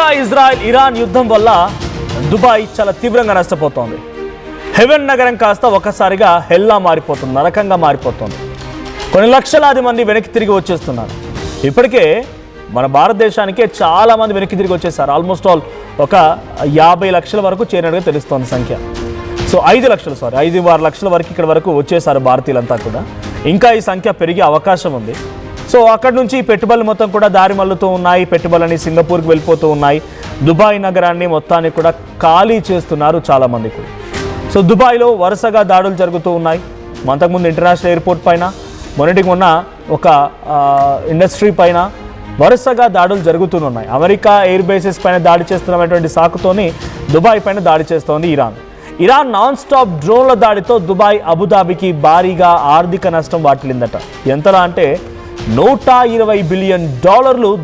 America Israel Iran యుద్ధం వల్ల Dubai చాలా తీవ్రంగా నష్టపోతోంది. హెవెన్ నగరం కాస్త ఒకసారిగా హెల్లా మారిపోతుంది, నరకంగా మారిపోతుంది. కొన్ని లక్షలాది మంది వెనక్కి తిరిగి వచ్చేస్తున్నారు. ఇప్పటికే మన భారతదేశానికే చాలా మంది వెనక్కి తిరిగి వచ్చేసారు. ఆల్మోస్ట్ ఆల్ ఒక 50 లక్షల వరకు చేరినట్టుగా తెలుస్తోంది సంఖ్య. సో 5 లక్షల వరకు ఇక్కడ వరకు వచ్చేసారు భారతీయులంతా కూడా. ఇంకా ఈ సంఖ్య పెరిగే అవకాశం ఉంది. సో అక్కడ నుంచి పెట్టుబడులు మొత్తం కూడా దారి మళ్ళుతూ ఉన్నాయి. పెట్టుబడులని సింగపూర్కి వెళ్ళిపోతూ ఉన్నాయి. దుబాయ్ నగరాన్ని మొత్తాన్ని కూడా ఖాళీ చేస్తున్నారు చాలామంది కూడా. సో దుబాయ్లో వరుసగా దాడులు జరుగుతూ ఉన్నాయి. అంతకుముందు ఇంటర్నేషనల్ ఎయిర్పోర్ట్ పైన, మొన్నటికి మొన్న ఒక ఇండస్ట్రీ పైన వరుసగా దాడులు జరుగుతున్నాయి. అమెరికా ఎయిర్ బేసెస్ పైన దాడి చేస్తున్నటువంటి సాకుతోని దుబాయ్ పైన దాడి చేస్తోంది ఇరాన్ నాన్ స్టాప్ డ్రోన్ల దాడితో దుబాయ్ అబుదాబికి భారీగా ఆర్థిక నష్టం వాటిల్లిందట. ఎంతలా అంటే $120 బిలియన్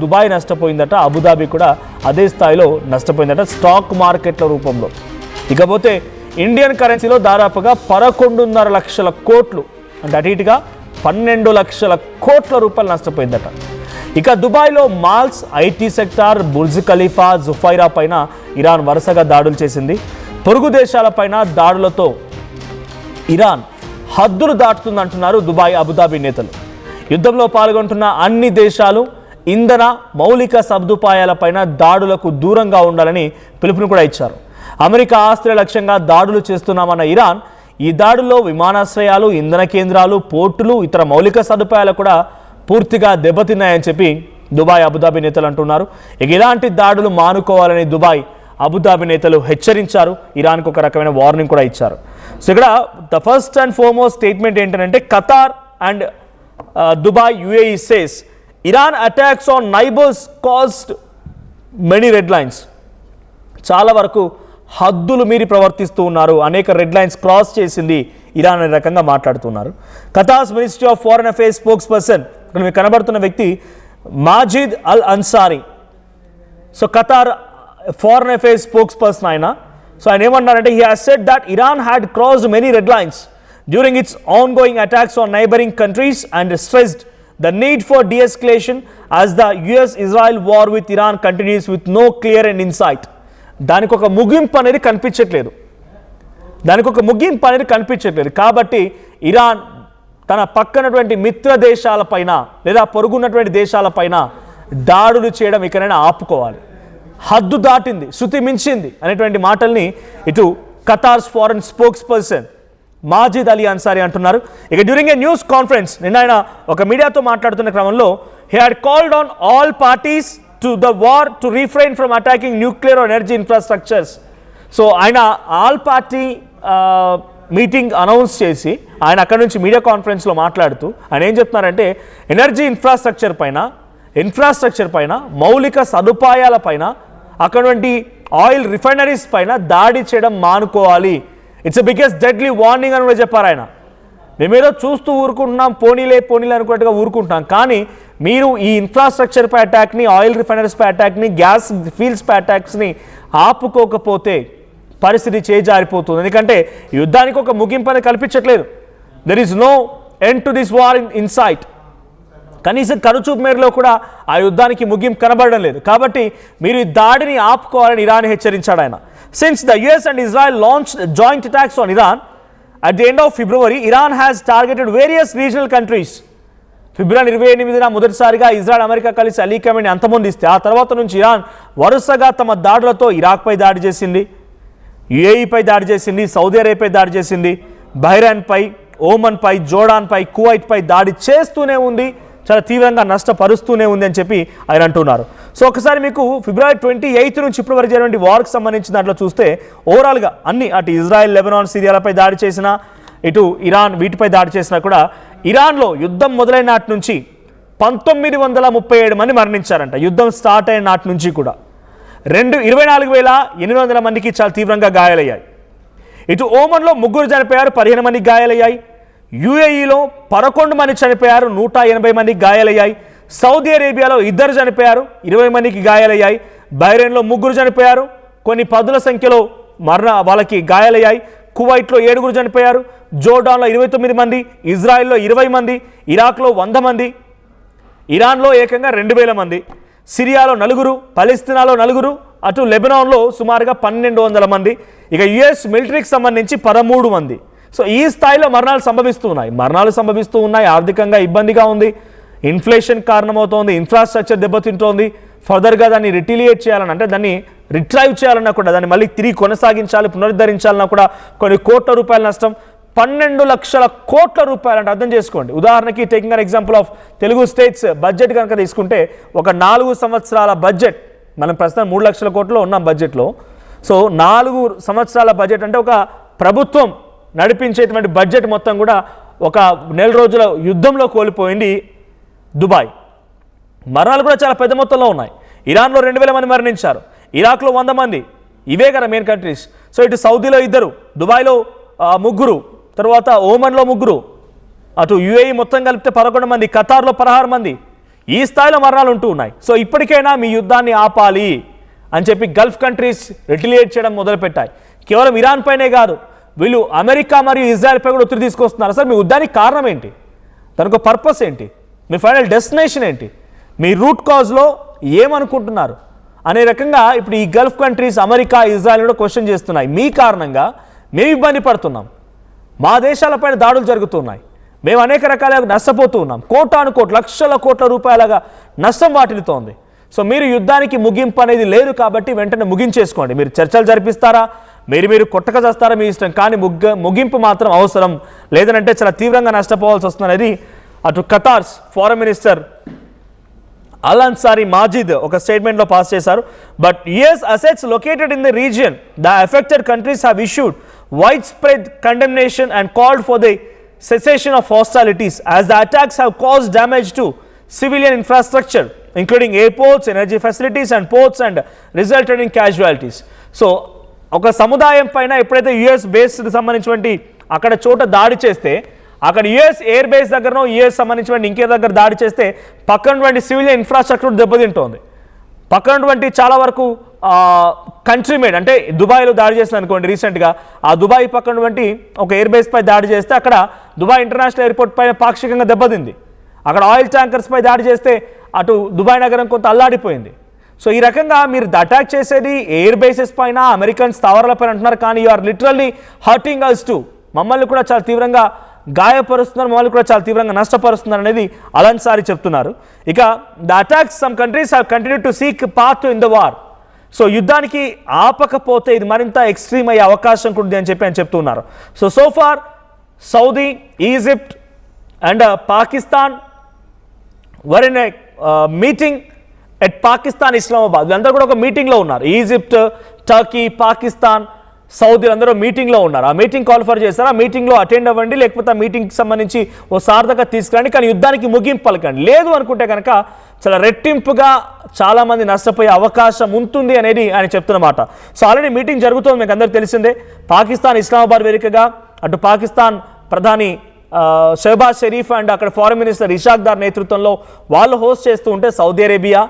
దుబాయ్ నష్టపోయిందట. అబుదాబి కూడా అదే స్థాయిలో నష్టపోయిందట స్టాక్ మార్కెట్ల రూపంలో. ఇకపోతే ఇండియన్ కరెన్సీలో దాదాపుగా 11.5 లక్షల కోట్లు, అంటే అటు ఇటుగా 12 లక్షల కోట్ల రూపాయలు నష్టపోయిందట. ఇక దుబాయ్లో malls, IT sector, Burj Khalifa, Jumeirah పైన ఇరాన్ వరుసగా దాడులు చేసింది. పొరుగు దేశాలపైన దాడులతో ఇరాన్ హద్దులు దాటుతుందంటున్నారు దుబాయ్ అబుదాబి నేతలు. యుద్ధంలో పాల్గొంటున్న అన్ని దేశాలు ఇంధన మౌలిక సదుపాయాలపైన దాడులకు దూరంగా ఉండాలని పిలుపును కూడా ఇచ్చారు. అమెరికా ఆస్తుల లక్ష్యంగా దాడులు చేస్తున్నామన్న ఇరాన్ ఈ దాడుల్లో విమానాశ్రయాలు, ఇంధన కేంద్రాలు, పోర్టులు, ఇతర మౌలిక సదుపాయాలు కూడా పూర్తిగా దెబ్బతిన్నాయని చెప్పి దుబాయ్ అబుదాబి నేతలు అంటున్నారు. ఇక ఇలాంటి దాడులు మానుకోవాలని దుబాయ్ అబుదాబి నేతలు హెచ్చరించారు. ఇరాన్కు ఒక రకమైన వార్నింగ్ కూడా ఇచ్చారు. సో ఇక్కడ the first and foremost statement ఏంటంటే Qatar and Dubai UAE says Iran attacks on neighbors caused many red lines. చాలా వరకు హద్దులు మీరి ప్రవర్తిస్తూ ఉన్నారు, అనేక రెడ్ లైన్స్ క్రాస్ చేసింది ఇరాన్ అనే రకంగా మాట్లాడుతున్నారు. Qatar's ministry of foreign affairs spokesperson, ఇక్కడ మీకు కనబడుతున్న వ్యక్తి Majid Al Ansari. So Qatar foreign affairs spokesperson ఆయన. సో ఆయన ఏమన్నారంటే he has said that Iran had crossed many red lines during its ongoing attacks on neighboring countries and stressed the need for de-escalation as the US-Israel war with Iran continues with no clear end in sight. దానికి ఒక ముగింపు అనేది కనిపించట్లేదు. కాబట్టి Iran తన పక్కనటువంటి మిత్ర దేశాలపైన లేదా పొరుగున్నటువంటి దేశాలపైన దాడులు చేయడం ఇకనైనా ఆపుకోవాలి. హద్దు దాటింది, శృతి మించింది అనేటువంటి మాటల్ని ఇటు Qatar's foreign spokesperson Majid Ali Ansari అంటున్నారు. ఇక డ్యూరింగ్ ఏ న్యూస్ కాన్ఫరెన్స్ నిన్న ఆయన ఒక మీడియాతో మాట్లాడుతున్న క్రమంలో he had called on all parties to the war to refrain from attacking nuclear or energy infrastructures. So ఆయన ఆల్ పార్టీ మీటింగ్ అనౌన్స్ చేసి ఆయన అక్కడ నుంచి మీడియా కాన్ఫరెన్స్లో మాట్లాడుతూ ఆయన ఏం చెప్తున్నారంటే ఎనర్జీ ఇన్ఫ్రాస్ట్రక్చర్ పైన మౌలిక సదుపాయాల పైన అక్కడి ఆయిల్ రిఫైనరీస్ పైన దాడి చేయడం మానుకోవాలి. ఇట్స్ బిగ్గెస్ట్ డెడ్లీ వార్నింగ్ అని కూడా చెప్పారు ఆయన. మేమేదో చూస్తూ ఊరుకుంటున్నాం, పోనీలే అనుకున్నట్టుగా ఊరుకుంటున్నాం, కానీ మీరు ఈ ఇన్ఫ్రాస్ట్రక్చర్ పై అటాక్ని, ఆయిల్ రిఫైనరీస్ పై అటాక్ని, గ్యాస్ ఫీల్డ్స్ పై అటాక్స్ని ఆపుకోకపోతే పరిస్థితి చేజారిపోతుంది. ఎందుకంటే యుద్ధానికి ఒక ముగింపు అనేది కల్పించట్లేదు. There is no end to this war in sight. కనీసం కనుచూపు మేరలో కూడా ఆ యుద్ధానికి ముగింపు కనబడడం లేదు. కాబట్టి మీరు ఈ దాడిని ఆపుకోవాలని ఇరాన్ హెచ్చరించాడు ఆయన. Since the US and Israel launched joint attacks on Iran at the end of February, Iran has targeted various regional countries. ఫిబ్రవరి 28న మొదటిసారిగా ఇజ్రాయెల్, అమెరికా కలిసి అలీ ఖమేనీని అంతమొందిస్తే ఆ తర్వాత నుంచి ఇరాన్ వరుసగా తమ దాడులతో ఇరాక్పై దాడి చేసింది, యుఏఈపై దాడి చేసింది, సౌదీ అరేబియాపై దాడి చేసింది, బహ్రెయిన్పై, ఓమన్పై, జోర్డాన్పై, కువైట్పై దాడి చేస్తూనే ఉంది, చాలా తీవ్రంగా నష్టపరుస్తూనే ఉంది అని చెప్పి ఆయన అంటున్నారు. సో ఒకసారి మీకు ఫిబ్రవరి 28 నుంచి ఇప్పటి వరకు జరిగిన వార్కి సంబంధించిన దాంట్లో చూస్తే ఓవరాల్గా అన్ని అటు ఇజ్రాయెల్, లెబనాన్, సిరియాలపై దాడి చేసినా, ఇటు ఇరాన్ వీటిపై దాడి చేసినా కూడా ఇరాన్లో యుద్ధం మొదలైన నాటి నుంచి 1937 మంది మరణించారంట. యుద్ధం స్టార్ట్ అయిన నాటి నుంచి కూడా 24,800 మందికి చాలా తీవ్రంగా గాయాలయ్యాయి. ఇటు ఓమన్లో 3 చనిపోయారు, 15 మందికి గాయాలయ్యాయి. యుఏఈలో 11 మంది చనిపోయారు, 180 మందికి గాయాలయ్యాయి. సౌదీ అరేబియాలో 2 చనిపోయారు, 20 మందికి గాయాలయ్యాయి. బహ్రెయిన్లో 3 చనిపోయారు, కొన్ని పదుల సంఖ్యలో వాళ్ళకి గాయాలయ్యాయి. కువైట్లో 7 చనిపోయారు, జోర్డాన్లో 29 మంది, ఇజ్రాయెల్లో 20 మంది, ఇరాక్లో 100 మంది, ఇరాన్లో ఏకంగా 2000 మంది, సిరియాలో 4, పలెస్తీనాలో 4, అటు లెబనాన్లో సుమారుగా 1200 మంది, ఇక యుఎస్ మిలిటరీకి సంబంధించి 13 మంది. సో ఈ స్థాయిలో మరణాలు సంభవిస్తూ ఉన్నాయి. ఆర్థికంగా ఇబ్బందిగా ఉంది, ఇన్ఫ్లేషన్ కారణమవుతోంది, ఇన్ఫ్రాస్ట్రక్చర్ దెబ్బతింటోంది. ఫర్దర్గా దాన్ని రిటిలియేట్ చేయాలని, అంటే దాన్ని రిట్రైవ్ చేయాలన్నా కూడా, దాన్ని మళ్ళీ తిరిగి కొనసాగించాలి, పునరుద్ధరించాలన్నా కూడా కొన్ని కోట్ల రూపాయల నష్టం. 12 లక్షల కోట్ల రూపాయలు అంటే అర్థం చేసుకోండి. ఉదాహరణకి taking an example of Telugu states budget కనుక తీసుకుంటే ఒక 4 సంవత్సరాల బడ్జెట్, మనం ప్రస్తుతం 3 లక్షల కోట్లు ఉన్నాం బడ్జెట్లో. సో 4 సంవత్సరాల బడ్జెట్ అంటే ఒక ప్రభుత్వం నడిపించేటువంటి బడ్జెట్ మొత్తం కూడా ఒక నెల రోజుల యుద్ధంలో కోల్పోయింది దుబాయ్. మరణాలు కూడా చాలా పెద్ద మొత్తంలో ఉన్నాయి. ఇరాన్లో 2000 మంది మరణించారు, ఇరాక్లో 100 మంది. ఇవే కదా మెయిన్ కంట్రీస్. సో ఇటు సౌదీలో 2, దుబాయ్లో 3, తర్వాత ఓమన్లో 3, అటు యుఏఈ మొత్తం కలిపితే 11 మంది, ఖతార్లో 16 మంది. ఈ స్థాయిలో మరణాలు ఉంటూ ఉన్నాయి. సో ఇప్పటికైనా మీ యుద్ధాన్ని ఆపాలి అని చెప్పి గల్ఫ్ కంట్రీస్ రిటిలియేట్ చేయడం మొదలుపెట్టాయి. కేవలం ఇరాన్ పైనే కాదు, వీళ్ళు అమెరికా మరియు ఇజ్రాయెల్ పై కూడా ఒత్తిడి తీసుకొస్తున్నారు. అసలు మీ యుద్ధానికి కారణం ఏంటి, దానికి పర్పస్ ఏంటి, మీ ఫైనల్ డెస్టినేషన్ ఏంటి, మీ రూట్ కాజ్లో ఏమనుకుంటున్నారు అనే రకంగా ఇప్పుడు ఈ గల్ఫ్ కంట్రీస్ అమెరికా ఇజ్రాయెల్ కూడా క్వశ్చన్ చేస్తున్నాయి. మీ కారణంగా మేము ఇబ్బంది పడుతున్నాం, మా దేశాలపైన దాడులు జరుగుతున్నాయి, మేము అనేక రకాలుగా నష్టపోతూ ఉన్నాం, కోటాను కోట్ల లక్షల కోట్ల రూపాయలుగా నష్టం వాటిల్లుతోంది. సో మీరు యుద్ధానికి ముగింపు అనేది లేదు కాబట్టి వెంటనే ముగించేసుకోండి. మీరు చర్చలు జరిపిస్తారా, మీరు కొట్టక చేస్తారా మీ ఇష్టం, కానీ ముగింపు మాత్రం అవసరం, లేదనంటే చాలా తీవ్రంగా నష్టపోవాల్సి వస్తుంది అనేది అటు ఖతార్స్ ఫారెన్ మినిస్టర్ అల్ అన్సారీ మాజిద్ ఒక స్టేట్మెంట్లో పాస్ చేశారు. But US assets located in the region the affected countries have issued wide spread condemnation and called for the cessation of hostilities as the attacks have caused damage to civilian infrastructure including airports, energy facilities and ports and resulted in casualties. So ఒక సముదాయం పైన ఎప్పుడైతే US based సంబంధించినటువంటి అక్కడ చోట దాడి చేస్తే, అక్కడ యుఎస్ ఎయిర్ బేస్ దగ్గరనో యుఎస్ సంబంధించినటువంటి ఇంకే దగ్గర దాడి చేస్తే పక్కనటువంటి సివిలియన్ ఇన్ఫ్రాస్ట్రక్చర్ దెబ్బతింటోంది. పక్కనటువంటి చాలా వరకు కంట్రీ మేడ్, అంటే దుబాయ్లో దాడి చేస్తుంది అనుకోండి రీసెంట్గా, ఆ దుబాయ్ పక్కనటువంటి ఒక ఎయిర్ బేస్ పై దాడి చేస్తే అక్కడ దుబాయ్ ఇంటర్నేషనల్ ఎయిర్పోర్ట్ పైన పాక్షికంగా దెబ్బతింది. అక్కడ ఆయిల్ ట్యాంకర్స్ పై దాడి చేస్తే అటు దుబాయ్ నగరం కొంత అల్లాడిపోయింది. సో ఈ రకంగా మీరు అటాక్ చేసేది ఎయిర్ బేసెస్ పైన, అమెరికన్ స్థావరాల పైన అంటున్నారు, కానీ you are literally hurting us too, మమ్మల్ని కూడా చాలా తీవ్రంగా గాయపరుస్తున్నారు, మమ్మల్ని కూడా చాలా తీవ్రంగా నష్టపరుస్తున్నారు అనేది అల్ అన్సారీ చెప్తున్నారు. ఇక the attacks some countries have continue to seek path in the war. So యుద్ధానికి ఆపకపోతే ఇది మరింత ఎక్స్ట్రీమ్ అయ్యే అవకాశం కూడా అని చెప్పి ఆయన చెప్తున్నారు. So far Saudi, Egypt and Pakistan were in a meeting at Pakistan Islamabad. వీళ్ళందరూ కూడా ఒక మీటింగ్లో ఉన్నారు. ఈజిప్ట్, టర్కీ, పాకిస్తాన్, సౌదీ అందరూ మీటింగ్లో ఉన్నారు. ఆ మీటింగ్ కాల్ఫర్ చేస్తారు, ఆ మీటింగ్లో అటెండ్ అవ్వండి, లేకపోతే ఆ మీటింగ్కి సంబంధించి ఓ సార్థకత తీసుకురండి, కానీ యుద్ధానికి ముగింపు పలకండి. లేదు అనుకుంటే కనుక చాలా రెట్టింపుగా చాలామంది నష్టపోయే అవకాశం ఉంటుంది అనేది ఆయన చెప్తున్నమాట. సో ఆల్రెడీ మీటింగ్ జరుగుతుంది, మీకు అందరికీ తెలిసిందే. పాకిస్తాన్ ఇస్లామాబాద్ వేదికగా అటు పాకిస్తాన్ ప్రధాని షహబాజ్ షరీఫ్ అండ్ అక్కడ ఫారెన్ మినిస్టర్ ఇషాక్ దార్ నేతృత్వంలో వాళ్ళు హోస్ట్ చేస్తూ ఉంటే సౌదీ అరేబియా,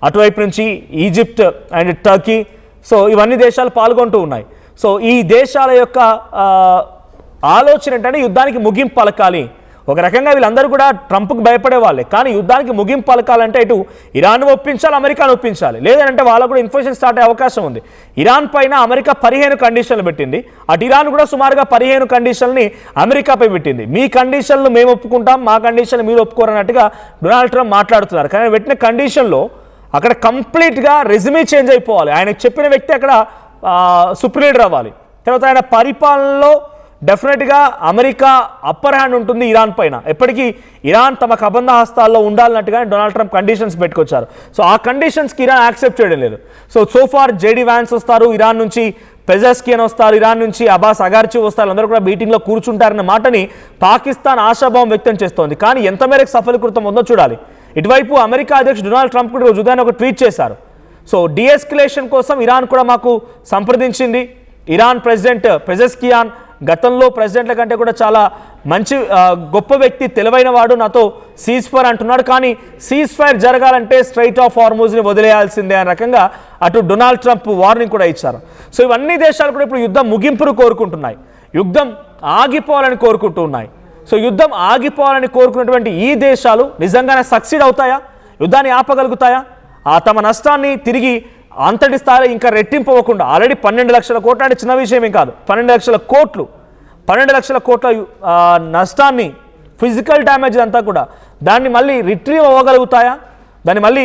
అటువైపు నుంచి ఈజిప్ట్ అండ్ టర్కీ, సో ఇవన్నీ దేశాలు పాల్గొంటూ ఉన్నాయి. సో ఈ దేశాల యొక్క ఆలోచన ఏంటంటే యుద్ధానికి ముగింపు పలకాలి. ఒక రకంగా వీళ్ళందరూ కూడా ట్రంప్కి భయపడే వాళ్ళే, కానీ యుద్ధానికి ముగింపు పలకాలంటే ఇటు ఇరాన్ ఒప్పించాలి, అమెరికాను ఒప్పించాలి, లేదంటే వాళ్ళకు కూడా ఇన్ఫ్లేషన్ స్టార్ట్ అయ్యే అవకాశం ఉంది. ఇరాన్ పైన అమెరికా 15 కండిషన్లు పెట్టింది, అటు ఇరాన్ కూడా సుమారుగా 15 కండిషన్లని అమెరికాపై పెట్టింది. మీ కండిషన్లు మేము ఒప్పుకుంటాం, మా కండిషన్లు మీరు ఒప్పుకోరన్నట్టుగా డొనాల్డ్ ట్రంప్ మాట్లాడుతున్నారు. కానీ పెట్టిన కండిషన్లో అక్కడ కంప్లీట్గా రెజ్యూమే చేంజ్ అయిపోవాలి. ఆయనకు చెప్పిన వ్యక్తి అక్కడ సుప్రీం లీడర్ అవ్వాలి. తర్వాత ఆయన పరిపాలనలో డెఫినెట్గా అమెరికా అప్పర్ హ్యాండ్ ఉంటుంది ఇరాన్ పైన. ఎప్పటికీ ఇరాన్ తమ కబంధ హస్తాల్లో ఉండాలన్నట్టుగానే డొనాల్డ్ ట్రంప్ కండిషన్స్ పెట్టుకొచ్చారు. సో ఆ కండిషన్స్కి ఇరాన్ యాక్సెప్ట్ చేయడం లేదు. సో ఫార్ జేడీ వ్యాన్స్ వస్తారు, ఇరాన్ నుంచి పెజెస్కియన్ వస్తారు, ఇరాన్ నుంచి అబ్బాస్ అగార్చి వస్తారు, అందరూ కూడా మీటింగ్లో కూర్చుంటారన్న మాటని పాకిస్తాన్ ఆశాభావం వ్యక్తం చేస్తోంది. కానీ ఎంత మేరకు సఫలీకృతం ఉందో చూడాలి. ఇటువైపు అమెరికా అధ్యక్షుడు డొనాల్డ్ ట్రంప్ కూడా ఉదయాన్నే ఒక ట్వీట్ చేశారు. సో డీఎస్కలేషన్ కోసం ఇరాన్ కూడా మాకు సంప్రదించింది. ఇరాన్ ప్రెసిడెంట్ పెజెస్కియాన్ గతంలో ప్రెసిడెంట్ల కంటే కూడా చాలా మంచి గొప్ప వ్యక్తి, తెలివైన వాడు, నాతో సీజ్ ఫైర్ అంటున్నాడు, కానీ సీజ్ ఫైర్ జరగాలంటే స్ట్రైట్ ఆఫ్ హార్మూజ్ని వదిలేయాల్సిందే అనే రకంగా అటు డొనాల్డ్ ట్రంప్ వార్నింగ్ కూడా ఇచ్చారు. సో ఇవన్నీ దేశాలు కూడా ఇప్పుడు యుద్ధం ముగింపును కోరుకుంటున్నాయి, యుద్ధం ఆగిపోవాలని కోరుకుంటూ ఉన్నాయి. సో యుద్ధం ఆగిపోవాలని కోరుకున్నటువంటి ఈ దేశాలు నిజంగానే సక్సీడ్ అవుతాయా, యుద్ధాన్ని ఆపగలుగుతాయా, తమ నష్టాన్ని తిరిగి అంతటి స్థాయి ఇంకా రెట్టింపు అవ్వకుండా ఆల్రెడీ 12 లక్షల కోట్లు అంటే చిన్న విషయం ఏం కాదు. 12 లక్షల కోట్ల నష్టాన్ని, ఫిజికల్ డ్యామేజ్ అంతా కూడా దాన్ని మళ్ళీ రిట్రీవ్ అవ్వగలుగుతాయా? దాన్ని మళ్ళీ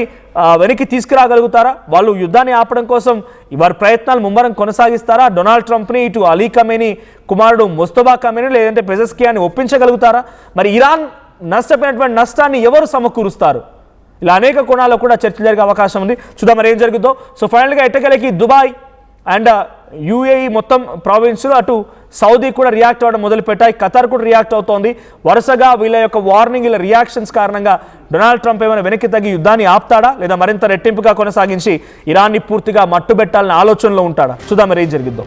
వెనక్కి తీసుకురాగలుగుతారా? వాళ్ళు యుద్ధాన్ని ఆపడం కోసం వారి ప్రయత్నాలు ముమ్మరం కొనసాగిస్తారా? డొనాల్డ్ ట్రంప్ని, ఇటు అలీ ఖమేనీ కుమారుడు ముస్తఫా ఖమేనీ లేదంటే పెజెస్కియాని ఒప్పించగలుగుతారా? మరి ఇరాన్ నష్టపోయినటువంటి నష్టాన్ని ఎవరు సమకూరుస్తారు? ఇలా అనేక కోణాల్లో కూడా చర్చ జరిగే అవకాశం ఉంది. చూద్దాం మరి ఏం జరుగుతుందో. సో ఫైనల్గా ఎట్టకేలకి దుబాయ్ అండ్ యూఏఈ మొత్తం ప్రావిన్స్లో, అటు సౌదీ కూడా రియాక్ట్ అవ్వడం మొదలుపెట్టాయి. ఖతార్ కూడా రియాక్ట్ అవుతోంది. వరుసగా వీళ్ళ యొక్క వార్నింగ్, వీళ్ళ రియాక్షన్స్ కారణంగా డొనాల్డ్ ట్రంప్ ఏమైనా వెనక్కి తగ్గి యుద్ధాన్ని ఆపుతాడా, లేదా మరింత రెట్టింపుగా కొనసాగించి ఇరాన్ని పూర్తిగా మట్టుబెట్టాలనే ఆలోచనలో ఉంటాడా? చూద్దాం మరి ఏం జరిగిద్దో.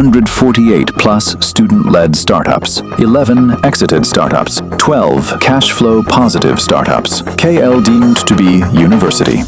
+148 student-led startups, 11 exited startups, 12 cash flow positive startups. KL deemed to be university.